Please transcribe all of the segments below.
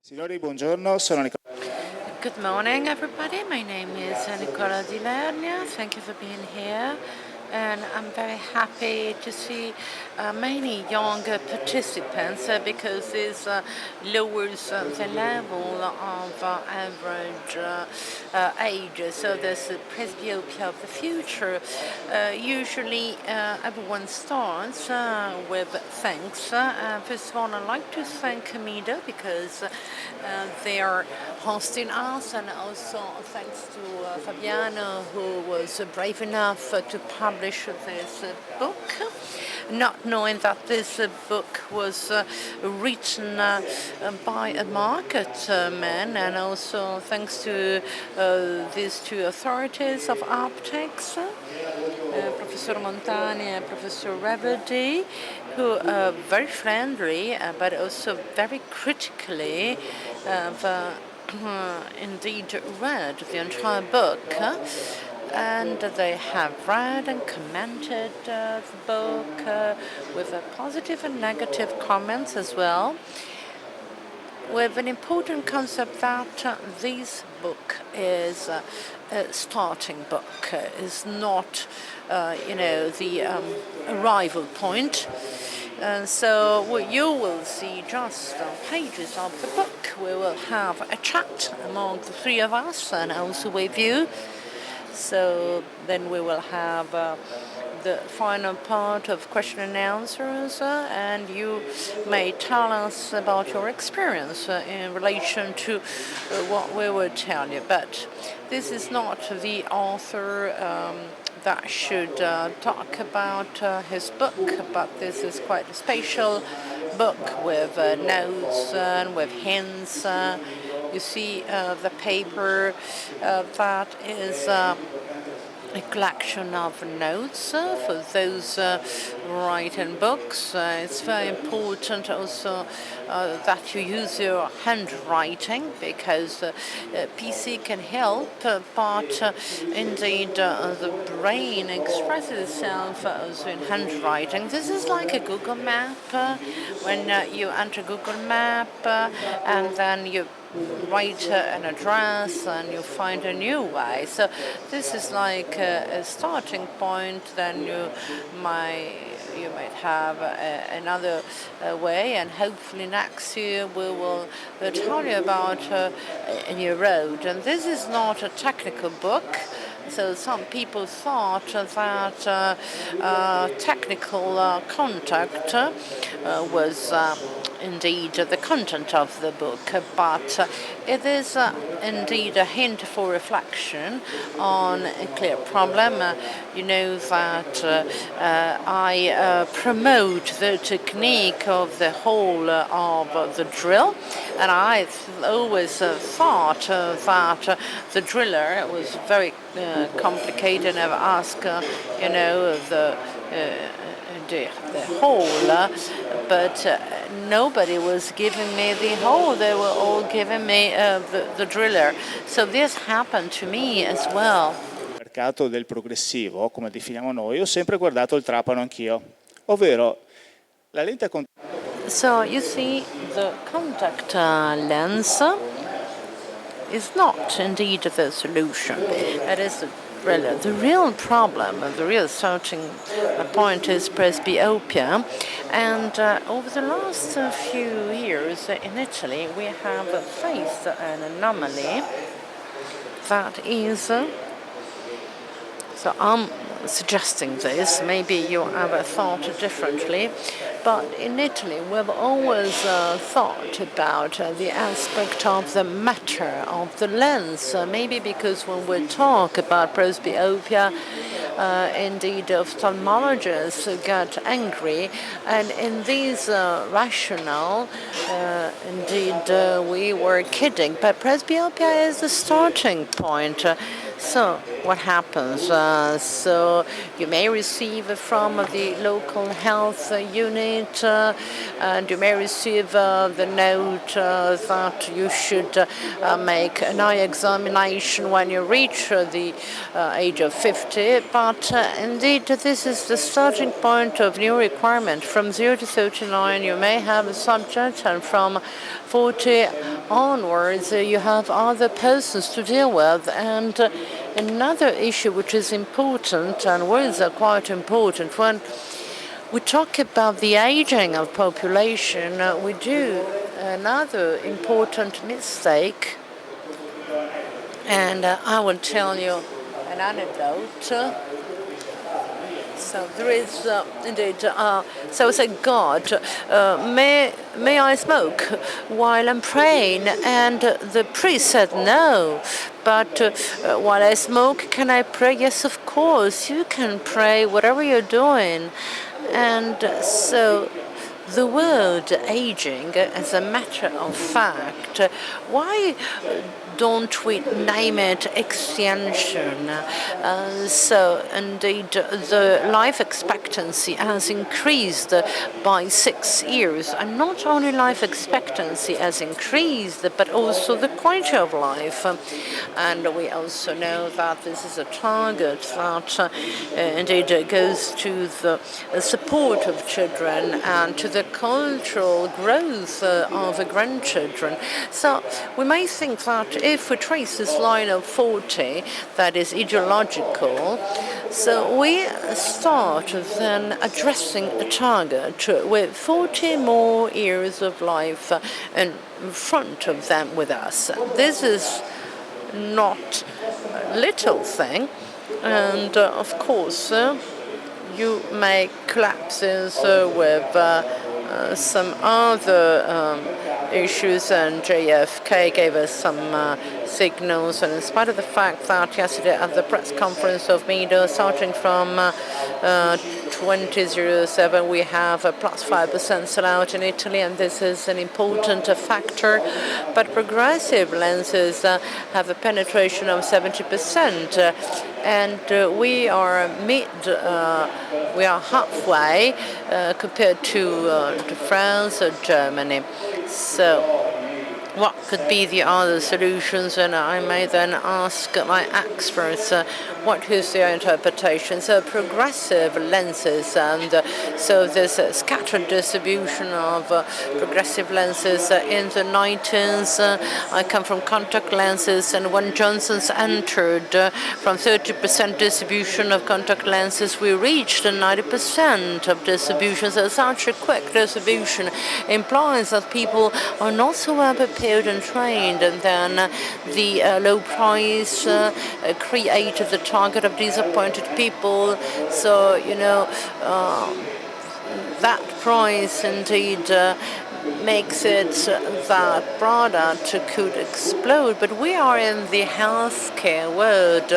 Signori, buongiorno, sono Nicola. Good morning, everybody. My name is Nicola Di Lernia. Thank you for being here. And I'm very happy to see many younger participants because this lowers the level of average age. So there's the presbyopia of the future. Usually everyone starts with thanks. First of all, I'd like to thank Mido because they are hosting us, and also thanks to Fabiano, who was brave enough to publish this book, not knowing that this book was written by a market man, and also thanks to these two authorities of optics, Professor Montani and Professor Reverdy, who are very friendly but also very critically indeed read the entire book, and they have read and commented the book with positive and negative comments as well, with an important concept that this book is a starting book, is not, the arrival point. So what you will see just pages of the book. We will have a chat among the three of us and also with you. So then we will have the final part of question and answers, and you may tell us about your experience in relation to what we will tell you. But this is not the author that should talk about his book, but this is quite a special book with notes and with hints. You see the paper that is a collection of notes for those writing books. It's very important also that you use your handwriting, because PC can help, but indeed the brain expresses itself also in handwriting. This is like a Google map. When you enter Google Map and then you write an address and you find a new way. So this is like a starting point. Then you might have another way, and hopefully next year we will tell you about a new road. And this is not a technical book. So some people thought that technical contact was indeed the content of the book, but it is indeed a hint for reflection on a clear problem. You know that I promote the technique of the hole of the drill, and I always thought that the driller was very complicated. I've asked, the hole, but nobody was giving me the hole. They were all giving me the driller. So this happened to me as well. Mercato del progressivo, come definiamo noi, ho sempre guardato il trapano anch'io, ovvero la lente a contatto. So you see, the contact lens is not indeed the solution. It is the real problem, the real starting point is presbyopia. And over the last few years in Italy, we have faced an anomaly that is, so I'm suggesting this, maybe you have thought differently, but in Italy we've always thought about the aspect of the matter of the lens, maybe because when we talk about presbyopia, indeed ophthalmologists get angry, and in this rationale, indeed we were kidding, but presbyopia is the starting point. So what happens. So you may receive from the local health unit, and you may receive the note that you should make an eye examination when you reach the age of 50. But indeed, this is the starting point of new requirement. From 0 to 39, you may have a subject, and from 40 onwards, you have other persons to deal with. And another issue which is important, and words are quite important, when we talk about the aging of population, we do another important mistake, and I will tell you an anecdote. So there is indeed. So I said, God, may I smoke while I'm praying? And the priest said, no. But while I smoke, can I pray? Yes, of course, you can pray whatever you're doing. And so the word aging, as a matter of fact, why don't we name it extension? So indeed, the life expectancy has increased by 6 years, and not only life expectancy has increased, but also the quality of life. And we also know that this is a target that indeed goes to the support of children and to the cultural growth of the grandchildren. So we may think that if we trace this line of 40, that is ideological, so we start then addressing a target with 40 more years of life in front of them with us. This is not a little thing, and of course you make collapses with some other issues, and JFK gave us some signals, and in spite of the fact that yesterday at the press conference of Mido, starting from 2007, we have a plus 5% sellout in Italy, and this is an important factor. But progressive lenses have a penetration of 70%, and we are we are halfway compared to France or Germany. So what could be the other solutions? And I may then ask my experts what is their interpretation. So progressive lenses, and so there's a scattered distribution of progressive lenses in the 90s. I come from contact lenses, and when Johnson's entered from 30% distribution of contact lenses, we reached 90% of distribution. So such a quick distribution implies that people are not so well prepared and trained, and then the low price created the target of disappointed people. So, you know, that price indeed makes it that product could explode. But we are in the healthcare world.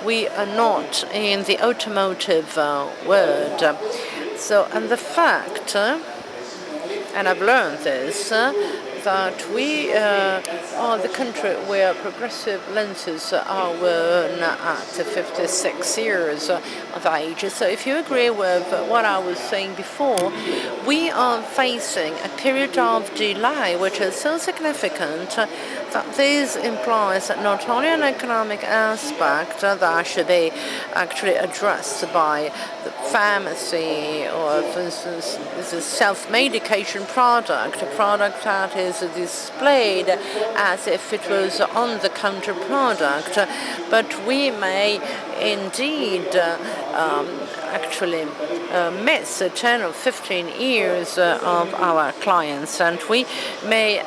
We are not in the automotive world. So, and the fact, and I've learned this, that we are the country where progressive lenses are worn at 56 years of age. So if you agree with what I was saying before, we are facing a period of delay which is so significant that this implies that not only an economic aspect that should be actually addressed by the pharmacy, or for instance, this is self-medication product, a product that is displayed as if it was on-the-counter product, but we may indeed actually miss 10 or 15 years of our clients, and we may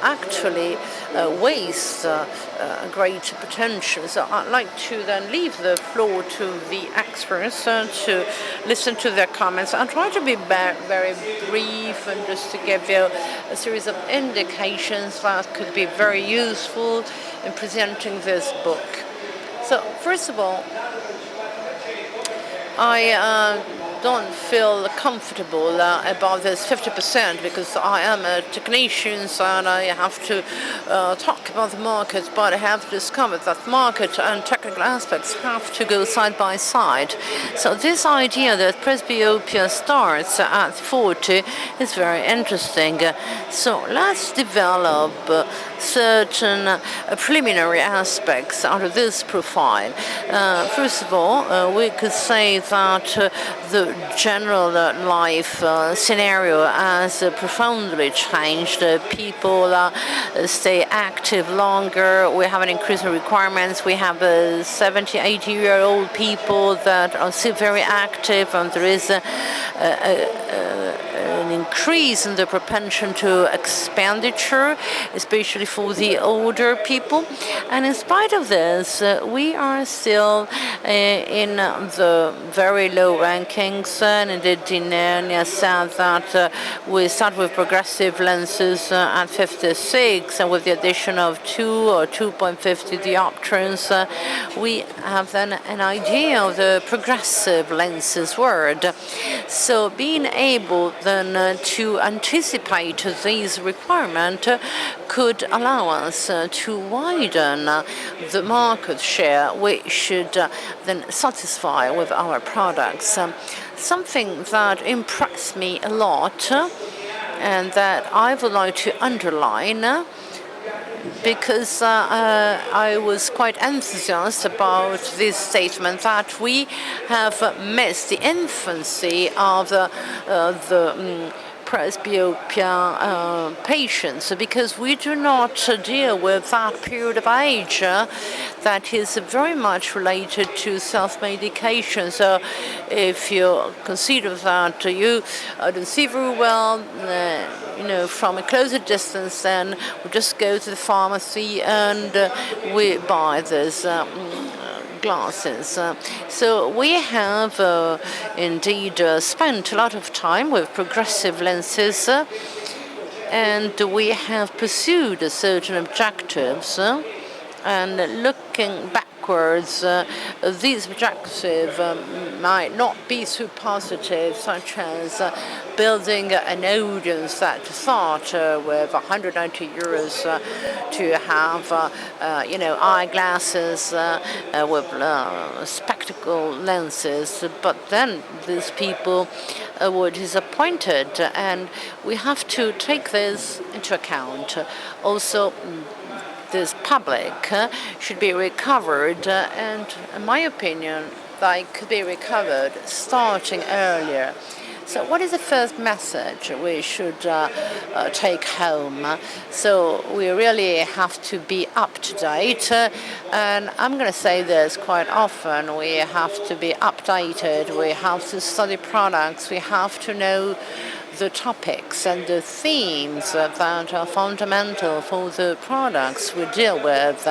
actually waste great potential. So I'd like to then leave the floor to the experts to listen to their comments. I'll try to be very brief and just to give you a series of indications that could be very useful in presenting this book. So first of all, I don't feel comfortable about this 50% because I am a technician and I have to talk about the market, but I have discovered that market and technical aspects have to go side by side. So this idea that presbyopia starts at 40 is very interesting. So let's develop certain preliminary aspects out of this profile. First of all, we could say that the general life scenario has profoundly changed. People stay active longer. We have an increase in requirements. We have 70, 80-year-old people that are still very active, and there is an increase in the propension to expenditure, especially for the older people. And in spite of this, we are still in the very low rankings. And Di Lernia said that we start with progressive lenses at 56, and with the addition of 2 or 2.50 dioptrons, we have then an idea of the progressive lenses word. So being able then to anticipate these requirements could allow us to widen the market share we should then satisfy with our products. Something that impressed me a lot and that I would like to underline, because I was quite enthusiastic about this statement, that we have missed the infancy of the presbyopia patients, because we do not deal with that period of age that is very much related to self-medication. So if you consider that you don't see very well, from a closer distance, then we just go to the pharmacy and we buy this glasses. So we have indeed spent a lot of time with progressive lenses, and we have pursued certain objectives, and looking backwards, these objectives might not be so positive, such as building an audience that thought with 190 euros to have eyeglasses with spectacle lenses, but then these people were disappointed, and we have to take this into account. Also, this public should be recovered, and in my opinion, they could be recovered starting earlier. So what is the first message we should take home? So we really have to be up to date, and I'm going to say this quite often, we have to be updated, we have to study products, we have to know the topics and the themes that are fundamental for the products we deal with.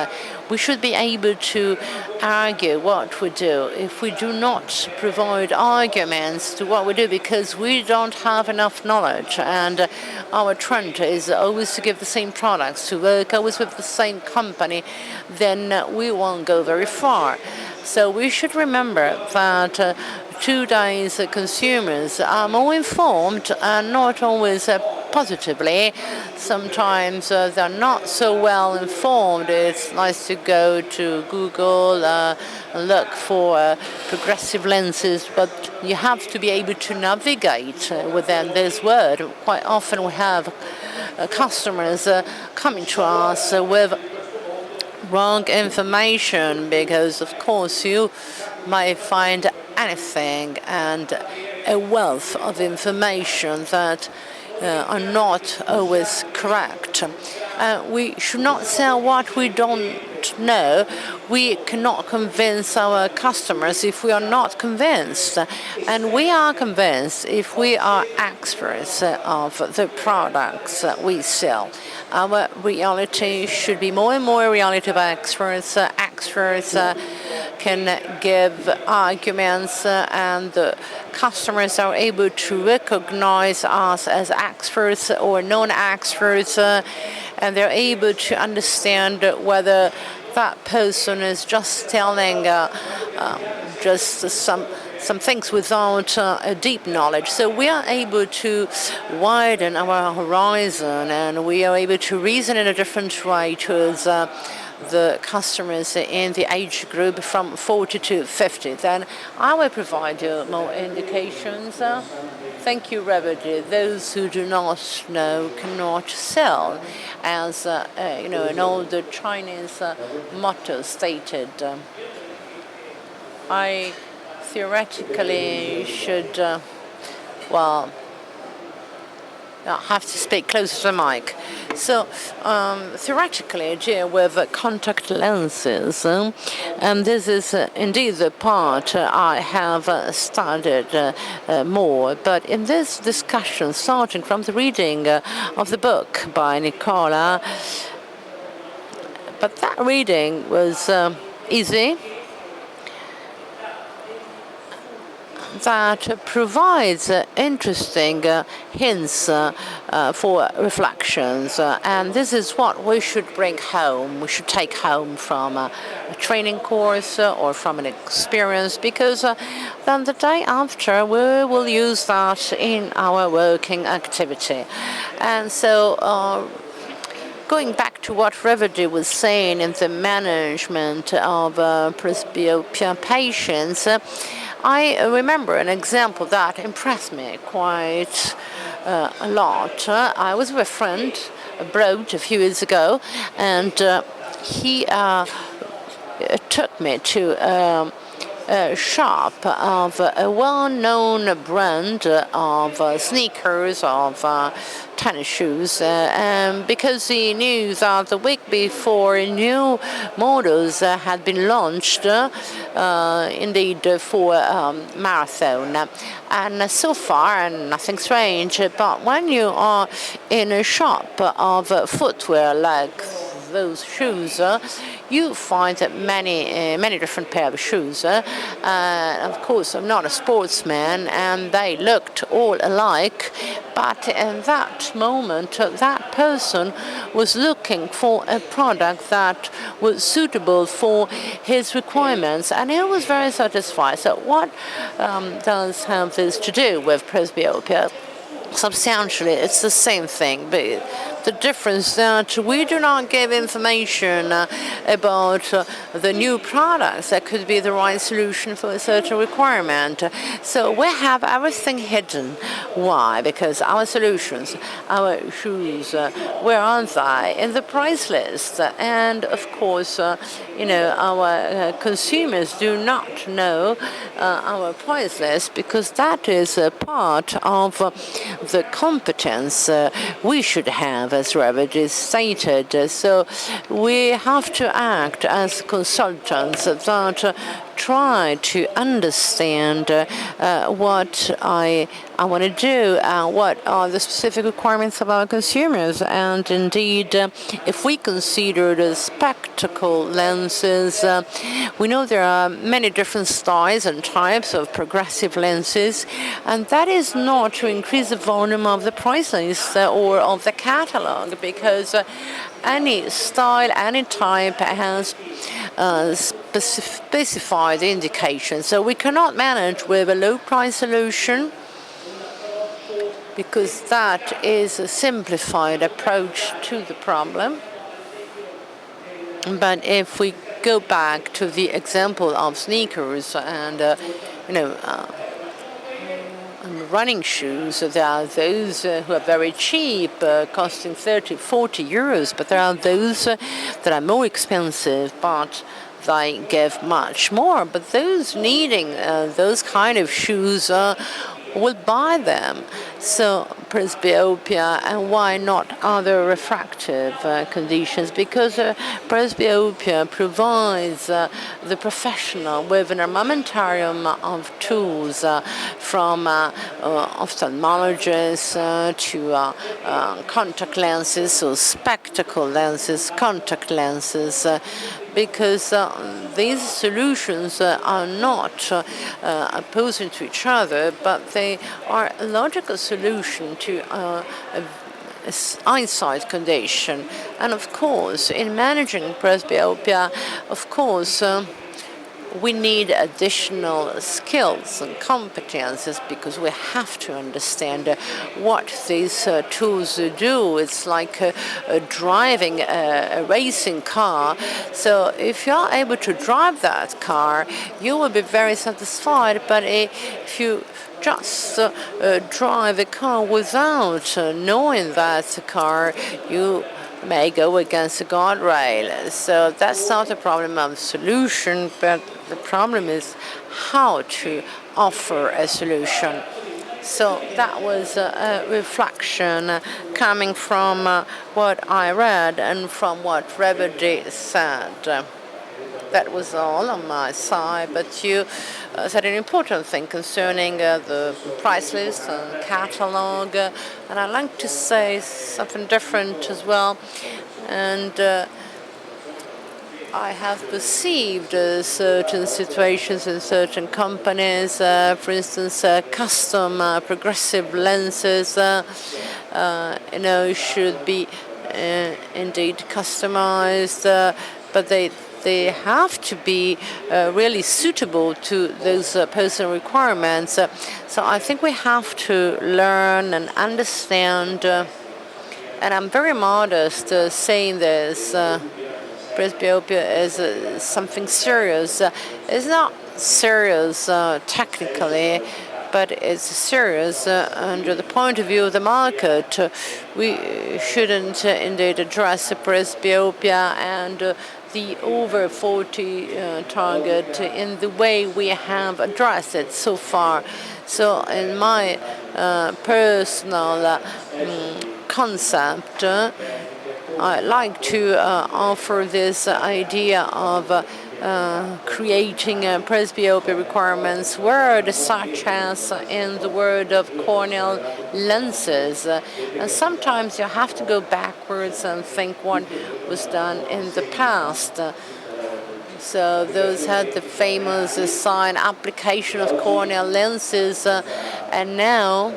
We should be able to argue what we do. If we do not provide arguments to what we do because we don't have enough knowledge, and our trend is always to give the same products, to work always with the same company, then we won't go very far. So we should remember that today's consumers are more informed and not always positively. Sometimes they're not so well informed. It's nice to go to Google and look for progressive lenses, but you have to be able to navigate within this word. Quite often we have customers coming to us with wrong information, because of course you might find anything and a wealth of information that are not always correct. We should not sell what we don't know. We cannot convince our customers if we are not convinced, and we are convinced if we are experts of the products we sell. Our reality should be more and more reality of experts. Experts can give arguments, and the customers are able to recognize us as experts or non-experts, and they're able to understand whether that person is just telling just some things without a deep knowledge. So we are able to widen our horizon, and we are able to reason in a different way towards the customers in the age group from 40 to 50. Then I will provide you more indications. Thank you, Reverdy. Those who do not know cannot sell, as an old Chinese motto stated. I theoretically should, I have to speak closer to the mic. So, theoretically, I deal with contact lenses, and this is indeed the part I have studied more. But in this discussion, starting from the reading of the book by Nicola, but that reading was easy. That provides interesting hints for reflections, and this is what we should bring home. We should take home from a training course or from an experience, because then the day after we will use that in our working activity. And so going back to what Reverdy was saying in the management of presbyopia patients, I remember an example that impressed me quite a lot. I was with a friend abroad a few years ago, and he took me to a shop of a well-known brand of sneakers, of tennis shoes, because he knew that the week before new models had been launched, indeed for marathon. And so far, nothing strange, but when you are in a shop of footwear like those shoes, you find many different pairs of shoes. Of course, I'm not a sportsman, and they looked all alike. But in that moment, that person was looking for a product that was suitable for his requirements, and he was very satisfied. So what does have this to do with presbyopia? Substantially, it's the same thing, but the difference that we do not give information about the new products that could be the right solution for a certain requirement. So we have everything hidden. Why? Because our solutions, our shoes, where are they? In the price list. And of course, our consumers do not know our price list, because that is a part of the competence we should have, as Reverdy stated. So we have to act as consultants that try to understand what I want to do, what are the specific requirements of our consumers. And indeed, if we consider the spectacle lenses, we know there are many different styles and types of progressive lenses, and that is not to increase the volume of the price list or of the catalog, because any style, any type has specified indications. So we cannot manage with a low price solution, because that is a simplified approach to the problem. But if we go back to the example of sneakers and running shoes, there are those who are very cheap, costing 30, 40 euros, but there are those that are more expensive, but they give much more. But those needing those kind of shoes will buy them. So presbyopia, and why not other refractive conditions? Because presbyopia provides the professional with an armamentarium of tools, from ophthalmologists to contact lenses, or spectacle lenses, contact lenses, because these solutions are not opposing to each other, but they are a logical solution to eyesight condition. And of course, in managing presbyopia, of course, we need additional skills and competences because we have to understand what these tools do. It's like driving a racing car. So if you're able to drive that car, you will be very satisfied. But if you just drive a car without knowing that car, you may go against a guardrail. So that's not a problem of solution, but the problem is how to offer a solution. So that was a reflection coming from what I read and from what Reverdy said. That was all on my side, but you said an important thing concerning the price list and catalog, and I'd like to say something different as well. And I have perceived certain situations in certain companies, for instance, custom progressive lenses, should be indeed customized, but they have to be really suitable to those personal requirements. So I think we have to learn and understand, and I'm very modest saying this, presbyopia is something serious. It's not serious technically, but it's serious under the point of view of the market. We shouldn't indeed address presbyopia and the over 40 target in the way we have addressed it so far. So in my personal concept, I like to offer this idea of creating presbyopia requirements words such as in the word of corneal lenses. And sometimes you have to go backwards and think what was done in the past. So those had the famous sign application of corneal lenses, and now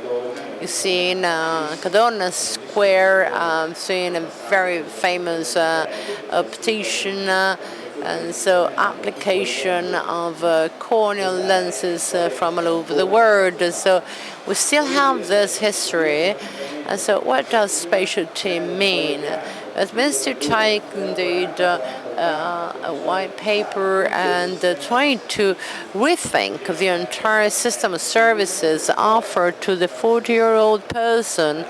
you see in Cadorna Square, seeing a very famous optician, and so application of corneal lenses from all over the world. So we still have this history. And so what does specialty mean? It means to take indeed a white paper and trying to rethink the entire system of services offered to the 40-year-old person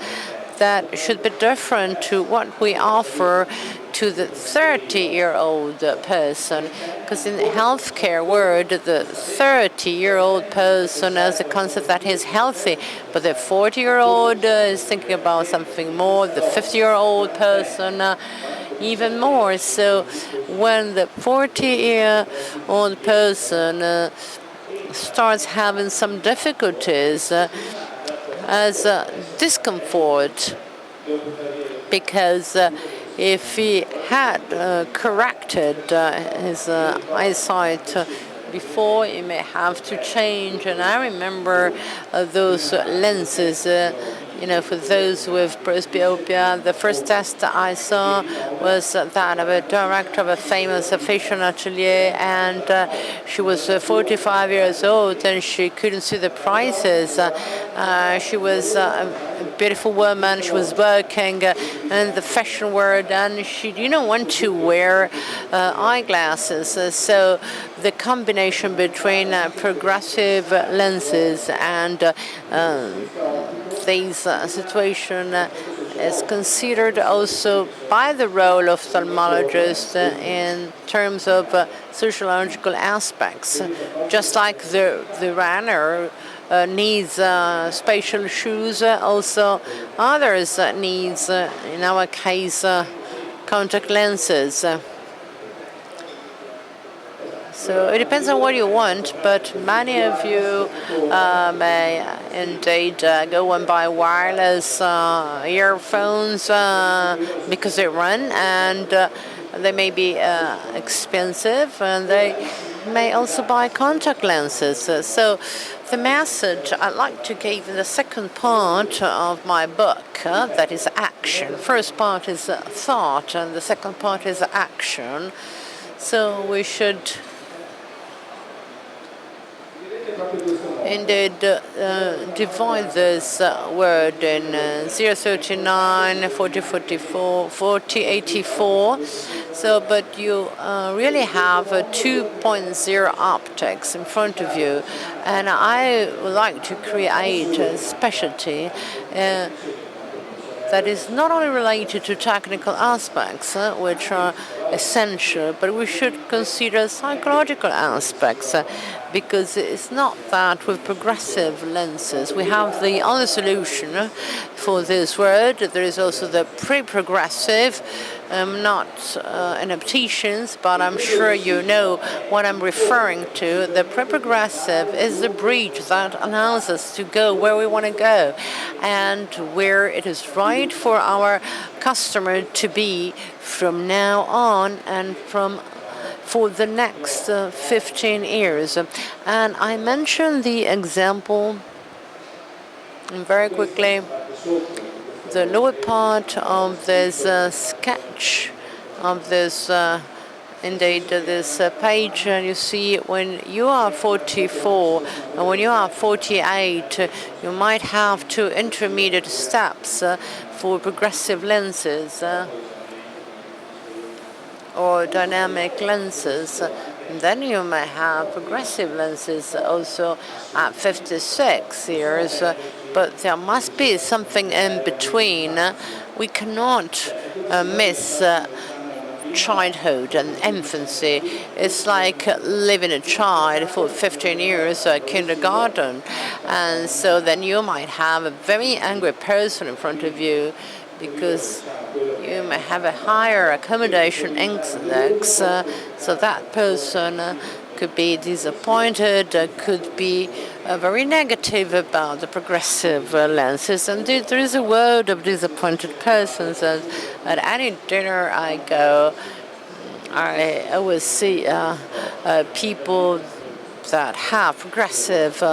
that should be different to what we offer to the 30-year-old person. Because in the healthcare world, the 30-year-old person has a concept that is healthy, but the 40-year-old is thinking about something more, the 50-year-old person even more. So when the 40-year-old person starts having some difficulties, as discomfort, because if he had corrected his eyesight before, he may have to change. And I remember those lenses. For those with presbyopia, the first test I saw was that of a director of a famous fashion atelier, and she was 45 years old and she couldn't see the prices. She was a beautiful woman. She was working in the fashion world, and she didn't want to wear eyeglasses. So the combination between progressive lenses and these situation is considered also by the role of ophthalmologists in terms of sociological aspects. Just like the runner needs special shoes, also others needs, in our case, contact lenses. So it depends on what you want, but many of you may indeed go and buy wireless earphones because they run, and they may be expensive, and they may also buy contact lenses. So the message I'd like to give in the second part of my book, that is action. First part is thought, and the second part is action. So we should Indeed, divide this word in 039, 4044, 4084. So, but you really have a 2.0 optics in front of you. And I would like to create a specialty that is not only related to technical aspects, which are essential, but we should consider psychological aspects, because it's not that with progressive lenses we have the only solution for this word. There is also the pre-progressive, not an opticians, but I'm sure you know what I'm referring to. The pre-progressive is the bridge that allows us to go where we want to go and where it is right for our customer to be from now on and for the next 15 years. And I mentioned the example very quickly. The lower part of this sketch of this indeed this page, you see when you are 44 and when you are 48, you might have two intermediate steps for progressive lenses or dynamic lenses. And then you may have progressive lenses also at 56 years, but there must be something in between. We cannot miss childhood and infancy. It's like living a child for 15 years at kindergarten. And so then you might have a very angry person in front of you because you may have a higher accommodation index, so that person could be disappointed, could be very negative about the progressive lenses. And there is a world of disappointed persons. At any dinner I go, I always see people that have progressive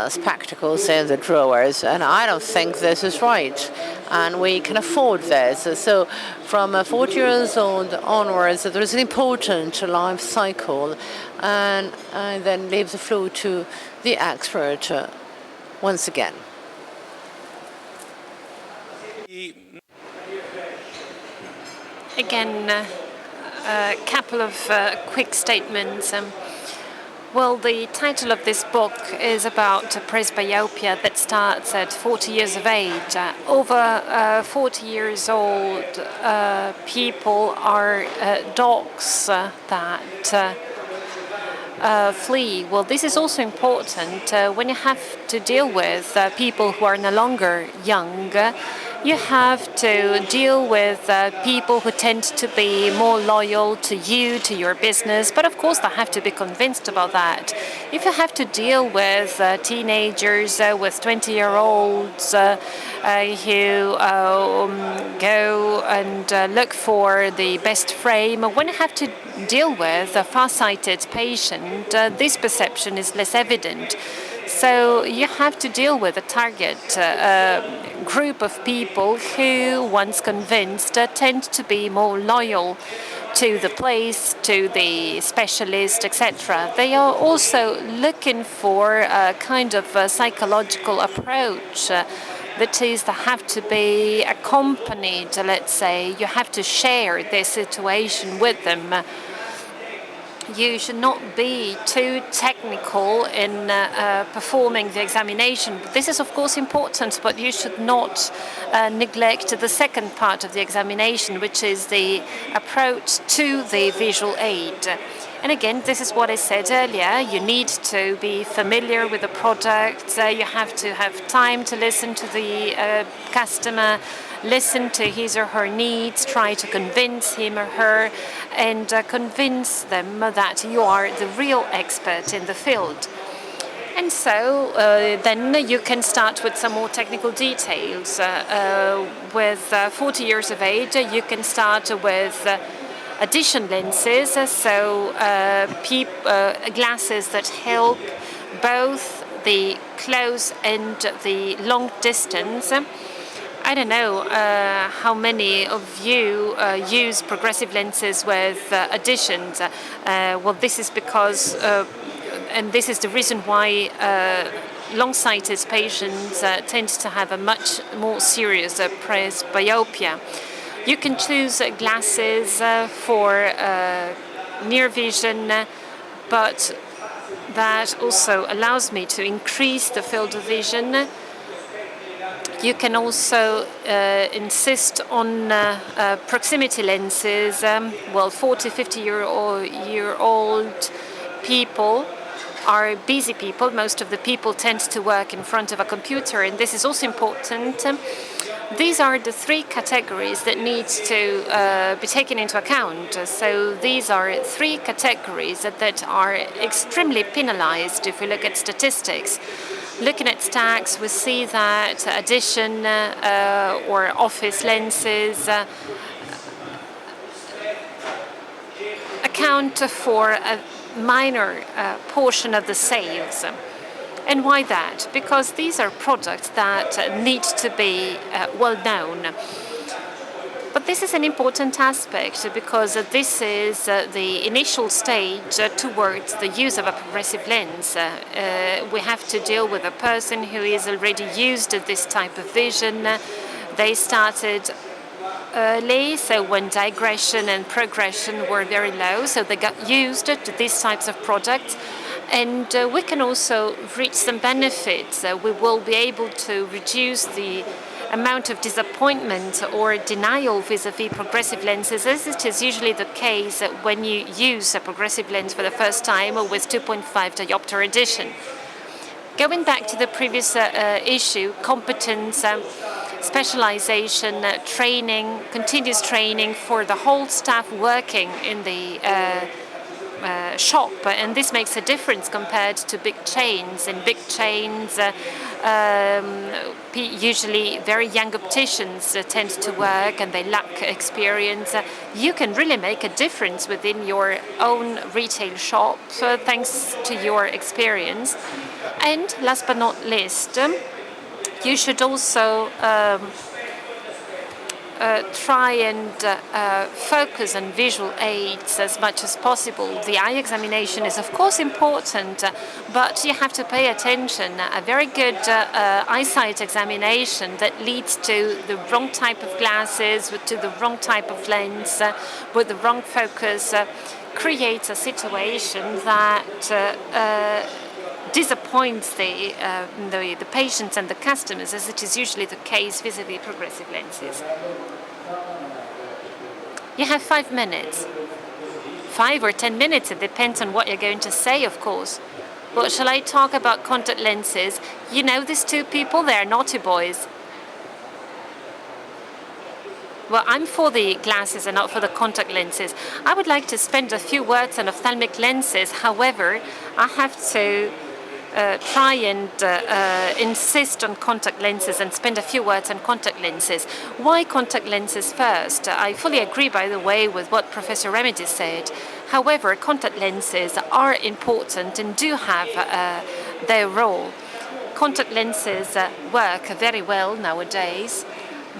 spectacles in the drawers, and I don't think this is right, and we can afford this. So from 40 years old onwards, there is an important life cycle, and I then leave the floor to the expert once again. Again, a couple of quick statements. Well, the title of this book is about presbyopia that starts at 40 years of age. Over 40 years old people are dogs that flee. Well, this is also important when you have to deal with people who are no longer young. You have to deal with people who tend to be more loyal to you, to your business, but of course they have to be convinced about that. If you have to deal with teenagers, with 20-year-olds who go and look for the best frame, when you have to deal with a far-sighted patient, this perception is less evident. So you have to deal with a target group of people who, once convinced, tend to be more loyal to the place, to the specialist, etc. They are also looking for a kind of a psychological approach. That is, they have to be accompanied, let's say. You have to share their situation with them. You should not be too technical in performing the examination. This is, of course, important, but you should not neglect the second part of the examination, which is the approach to the visual aid. And again, this is what I said earlier. You need to be familiar with the product. You have to have time to listen to the customer, listen to his or her needs, try to convince him or her, and convince them that you are the real expert in the field. And so then you can start with some more technical details. With 40 years of age, you can start with addition lenses, so glasses that help both the close and the long distance. I don't know how many of you use progressive lenses with additions. Well, this is because and this is the reason why long-sighted patients tend to have a much more serious presbyopia. You can choose glasses for near vision, but that also allows me to increase the field of vision. You can also insist on proximity lenses. 40, 50-year-old people are busy people. Most of the people tend to work in front of a computer, and this is also important. These are the three categories that need to be taken into account. So these are three categories that are extremely penalized if we look at statistics. Looking at stacks, we see that addition or office lenses account for a minor portion of the sales. And why that? Because these are products that need to be well known. But this is an important aspect because this is the initial stage towards the use of a progressive lens. We have to deal with a person who is already used to this type of vision. They started early, so when digression and progression were very low, so they got used to these types of products. And we can also reach some benefits. We will be able to reduce the amount of disappointment or denial vis-a-vis progressive lenses, as it is usually the case when you use a progressive lens for the first time or with 2.5 diopter edition. Going back to the previous issue, competence, specialization, training, continuous training for the whole staff working in the shop, and this makes a difference compared to big chains. In big chains, usually very young opticians tend to work and they lack experience. You can really make a difference within your own retail shop thanks to your experience. And last but not least, you should also try and focus on visual aids as much as possible. The eye examination is of course important, but you have to pay attention. A very good eyesight examination that leads to the wrong type of glasses, to the wrong type of lens, with the wrong focus, creates a situation that disappoints the patients and the customers, as it is usually the case vis-a-vis progressive lenses. You have 5 minutes. 5 or 10 minutes, it depends on what you're going to say, of course. But shall I talk about contact lenses? You know these two people, they're naughty boys. Well, I'm for the glasses and not for the contact lenses. I would like to spend a few words on ophthalmic lenses. However, I have to try and insist on contact lenses and spend a few words on contact lenses. Why contact lenses first? I fully agree, by the way, with what Professor Reverdy said. However, contact lenses are important and do have their role. Contact lenses work very well nowadays.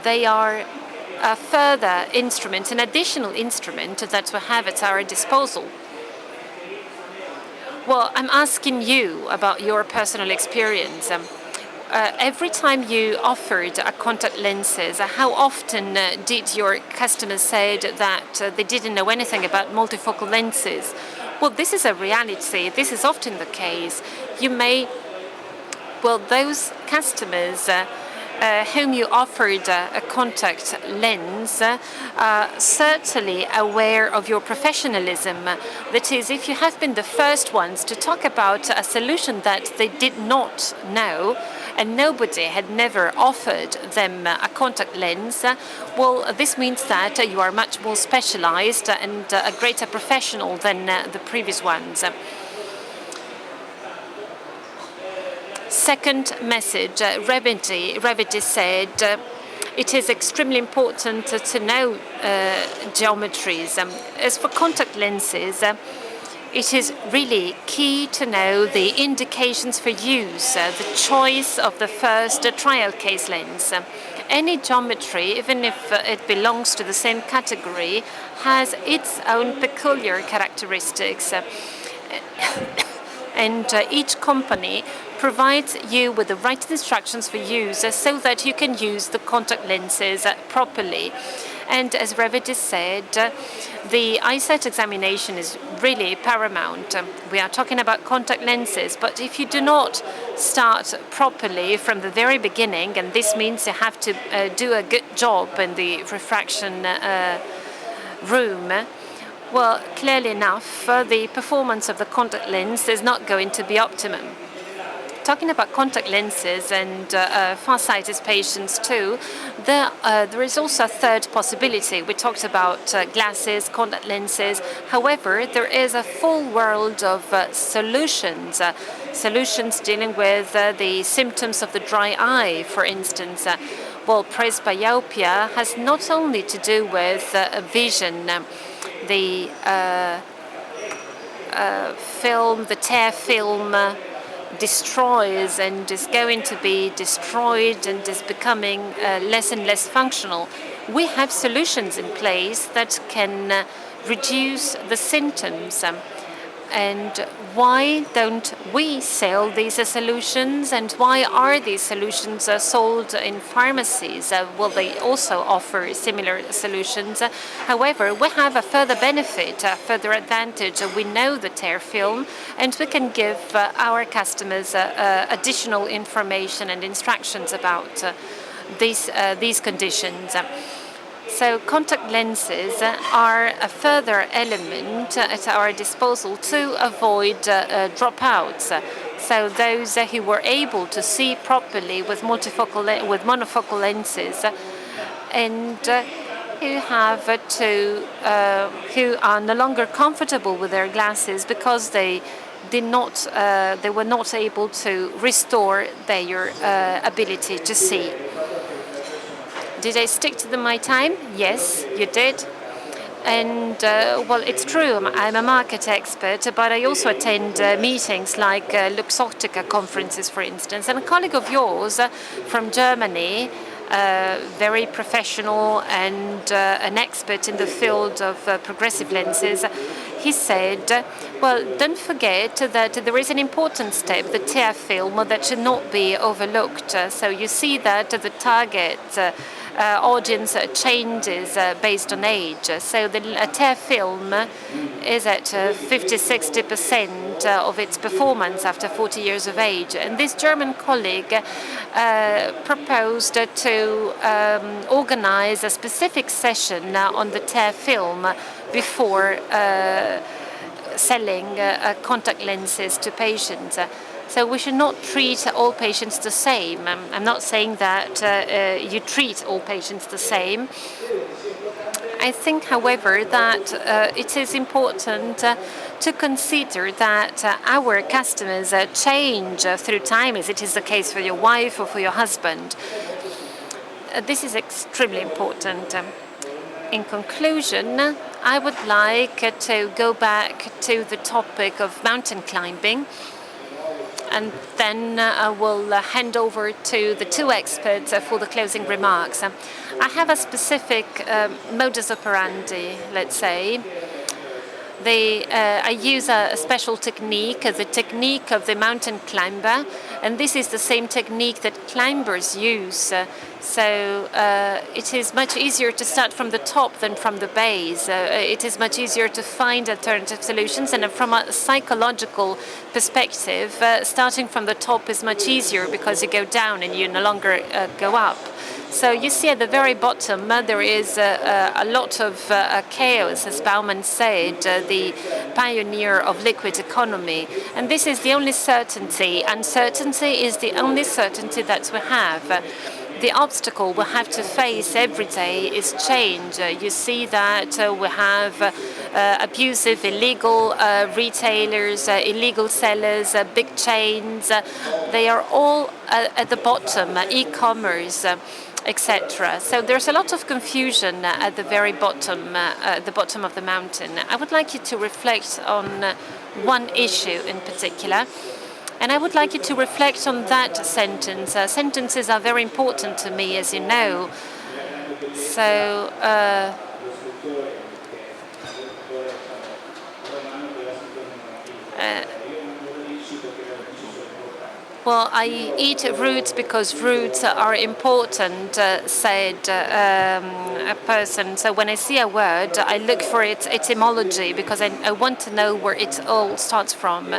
They are a further instrument, an additional instrument that we have at our disposal. Well, I'm asking you about your personal experience. Every time you offered a contact lenses, how often did your customers say that they didn't know anything about multifocal lenses? Well, this is a reality. This is often the case. Those customers whom you offered a contact lens certainly aware of your professionalism. That is, if you have been the first ones to talk about a solution that they did not know and nobody had never offered them a contact lens, well, this means that you are much more specialized and a greater professional than the previous ones. Second message, Reverdy said, it is extremely important to know geometries. As for contact lenses, it is really key to know the indications for use, the choice of the first trial case lens. Any geometry, even if it belongs to the same category, has its own peculiar characteristics. And each company provides you with the right instructions for use so that you can use the contact lenses properly. And as Reverdy said, the eyesight examination is really paramount. We are talking about contact lenses, but if you do not start properly from the very beginning, and this means you have to do a good job in the refraction room, well, clearly enough, the performance of the contact lens is not going to be optimum. Talking about contact lenses and far-sighted patients too, there is also a third possibility. We talked about glasses, contact lenses. However, there is a full world of solutions dealing with the symptoms of the dry eye, for instance. Well, presbyopia has not only to do with vision. The film, the tear film, destroys and is going to be destroyed and is becoming less and less functional. We have solutions in place that can reduce the symptoms. And why don't we sell these solutions, and why are these solutions sold in pharmacies? Well, they also offer similar solutions. However, we have a further benefit, a further advantage. We know the tear film, and we can give our customers additional information and instructions about these conditions. So contact lenses are a further element at our disposal to avoid dropouts. So those who were able to see properly with monofocal lenses and who are no longer comfortable with their glasses because they were not able to restore their ability to see. Did I stick to my time? Yes, you did. And well, it's true, I'm a market expert, but I also attend meetings like Luxottica conferences, for instance. And a colleague of yours from Germany, very professional and an expert in the field of progressive lenses, he said, well, don't forget that there is an important step, the tear film, that should not be overlooked. So you see that the target audience changes based on age. So the tear film is at 50-60% of its performance after 40 years of age. And this German colleague proposed to organize a specific session on the tear film before selling contact lenses to patients. So we should not treat all patients the same. I'm not saying that you treat all patients the same. I think, however, that it is important to consider that our customers change through time, as it is the case for your wife or for your husband. This is extremely important. In conclusion, I would like to go back to the topic of mountain climbing. And then I will hand over to the two experts for the closing remarks. I have a specific modus operandi, let's say. I use a special technique, the technique of the mountain climber, and this is the same technique that climbers use. So it is much easier to start from the top than from the base. It is much easier to find alternative solutions, and from a psychological perspective, starting from the top is much easier because you go down and you no longer go up. So you see at the very bottom there is a lot of chaos, as Baumann said, the pioneer of liquid economy. And this is the only certainty. Uncertainty is the only certainty that we have. The obstacle we have to face every day is change. You see that we have abusive, illegal retailers, illegal sellers, big chains. They are all at the bottom, e-commerce, etc. So there's a lot of confusion at the very bottom, the bottom of the mountain. I would like you to reflect on one issue in particular. And I would like you to reflect on that sentence. Sentences are very important to me, as you know. So Well, I eat roots because roots are important, said a person. So when I see a word, I look for its etymology because I want to know where it all starts from.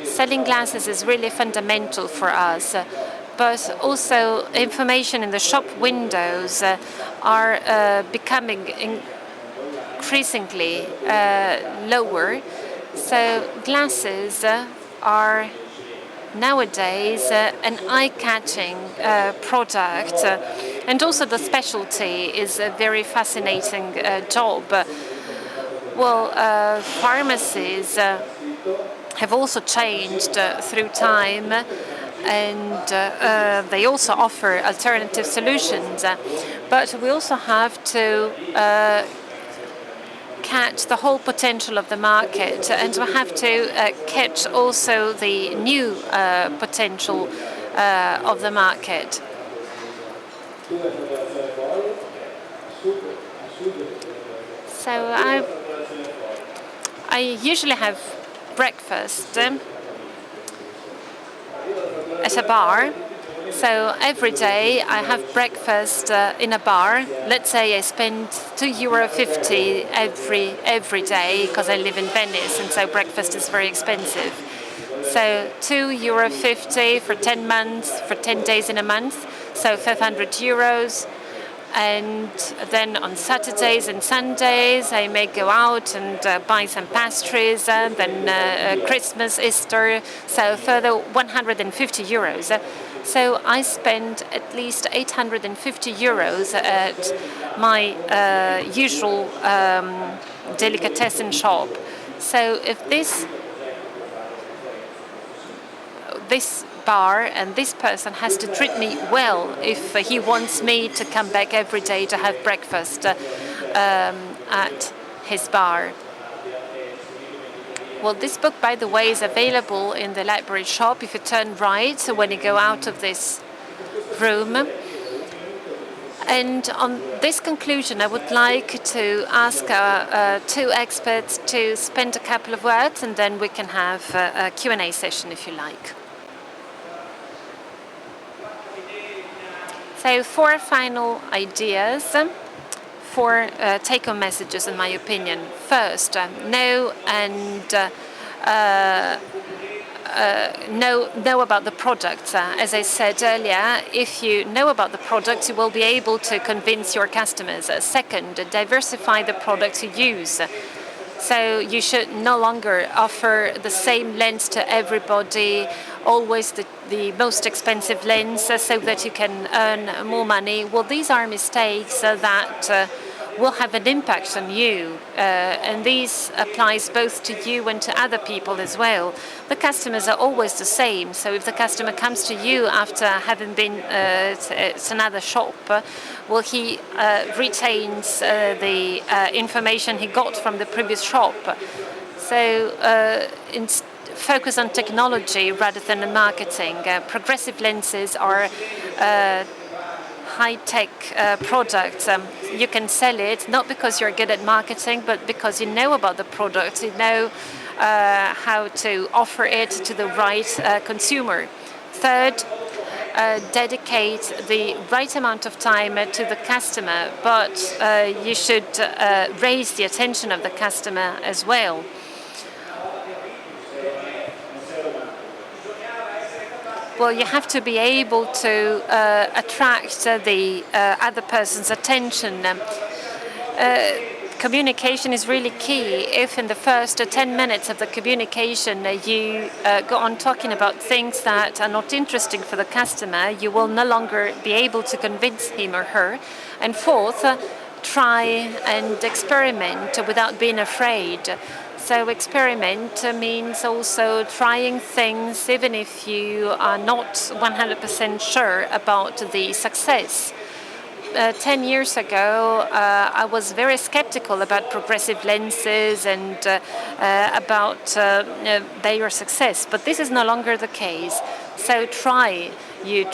Selling glasses is really fundamental for us, but also information in the shop windows are becoming increasingly lower. So glasses are nowadays an eye-catching product, and also the specialty is a very fascinating job. Well, pharmacies have also changed through time, and they also offer alternative solutions. But we also have to catch the whole potential of the market, and we have to catch also the new potential of the market. So I usually have breakfast at a bar. So every day I have breakfast in a bar. Let's say I spend €2.50 every day because I live in Venice, and so breakfast is very expensive. So €2.50 for 10 months, for 10 days in a month, so €500. And then on Saturdays and Sundays, I may go out and buy some pastries, then Christmas, Easter, so further €150. So I spend at least €850 at my usual delicatessen shop. So if this bar and this person has to treat me well if he wants me to come back every day to have breakfast at his bar. Well, this book, by the way, is available in the library shop if you turn right when you go out of this room. And on this conclusion, I would like to ask our two experts to spend a couple of words, and then we can have a Q&A session if you like. So 4 final ideas, 4 take-home messages, in my opinion. First, know about the product. As I said earlier, if you know about the product, you will be able to convince your customers. Second, diversify the products you use. So you should no longer offer the same lens to everybody, always the most expensive lens, so that you can earn more money. Well, these are mistakes that will have an impact on you, and this applies both to you and to other people as well. The customers are always the same, so if the customer comes to you after having been to another shop, well, he retains the information he got from the previous shop. So focus on technology rather than on marketing. Progressive lenses are high-tech product. You can sell it not because you're good at marketing, but because you know about the product, you know how to offer it to the right consumer. Third, dedicate the right amount of time to the customer, but you should raise the attention of the customer as well. Well, you have to be able to attract the other person's attention. Communication is really key. If in the first 10 minutes of the communication you go on talking about things that are not interesting for the customer, you will no longer be able to convince him or her. And fourth, try and experiment without being afraid. So experiment means also trying things even if you are not 100% sure about the success. 10 years ago, I was very skeptical about progressive lenses and about their success, but this is no longer the case. So try, you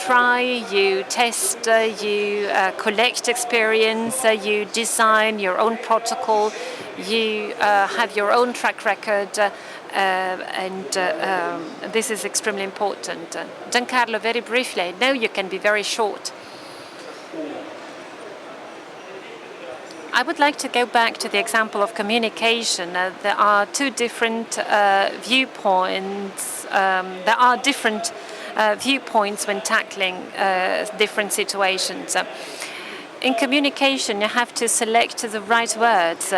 test, you collect experience, you design your own protocol, you have your own track record, this is extremely important. Giancarlo, very briefly, I know you can be very short. I would like to go back to the example of communication. There are two different viewpoints. There are different viewpoints when tackling different situations. In communication, you have to select the right words.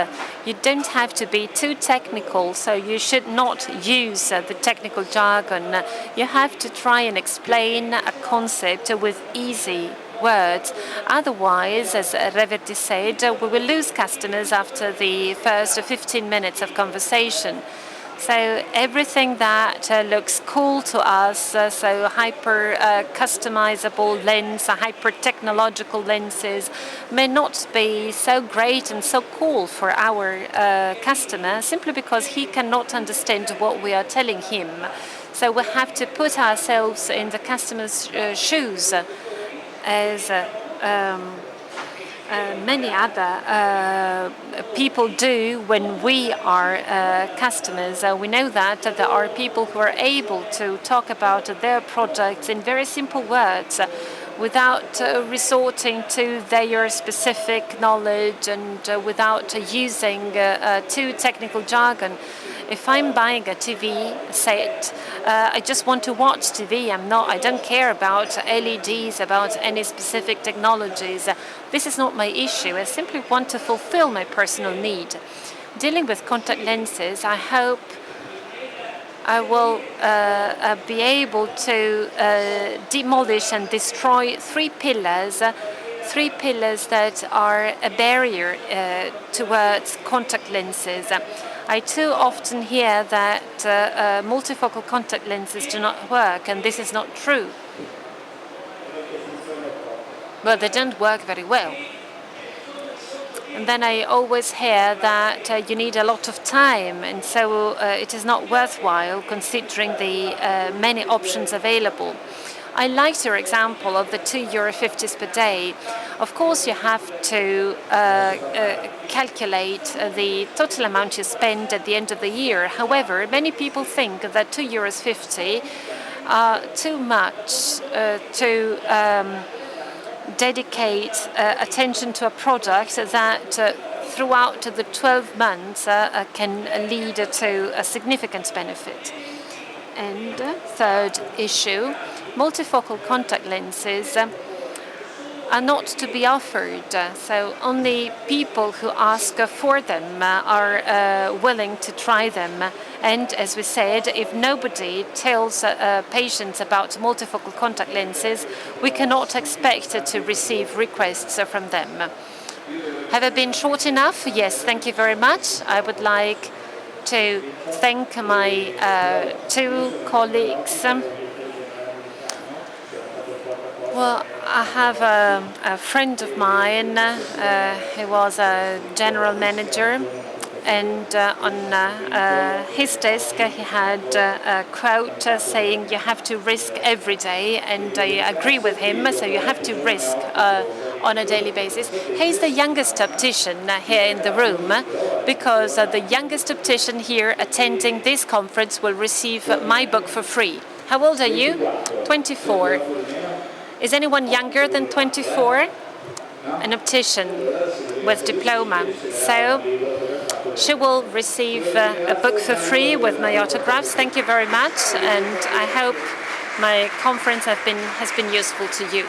You don't have to be too technical, so you should not use the technical jargon. You have to try and explain a concept with easy words. Otherwise, as Reverdy said, we will lose customers after the first 15 minutes of conversation. So everything that looks cool to us, so hyper customizable lens, hyper technological lenses, may not be so great and so cool for our customer, simply because he cannot understand what we are telling him. So we have to put ourselves in the customer's shoes, as many other people do when we are customers. We know that there are people who are able to talk about their products in very simple words without resorting to their specific knowledge and without using too technical jargon. If I'm buying a TV set, I just want to watch TV. I don't care about LEDs, about any specific technologies. This is not my issue. I simply want to fulfill my personal need. Dealing with contact lenses, I hope I will be able to demolish and destroy three pillars that are a barrier towards contact lenses. I too often hear that multifocal contact lenses do not work, and this is not true. But they don't work very well. And then I always hear that you need a lot of time, and so it is not worthwhile considering the many options available. I liked your example of the €2.50 per day. Of course, you have to calculate the total amount you spend at the end of the year. However, many people think that €2.50 are too much to dedicate attention to a product that throughout the 12 months can lead to a significant benefit. And third issue, multifocal contact lenses are not to be offered, so only people who ask for them are willing to try them. And as we said, if nobody tells patients about multifocal contact lenses, we cannot expect to receive requests from them. Have I been short enough? Yes, thank you very much. I would like to thank my two colleagues. Well, I have a friend of mine. He was a general manager, and on his desk he had a quote saying, "You have to risk every day," and I agree with him. So you have to risk on a daily basis. He's the youngest optician here in the room, because the youngest optician here attending this conference will receive my book for free. How old are you? 24. Is anyone younger than 24? An optician with diploma. So she will receive a book for free with my autographs. Thank you very much, and I hope my conference has been useful to you.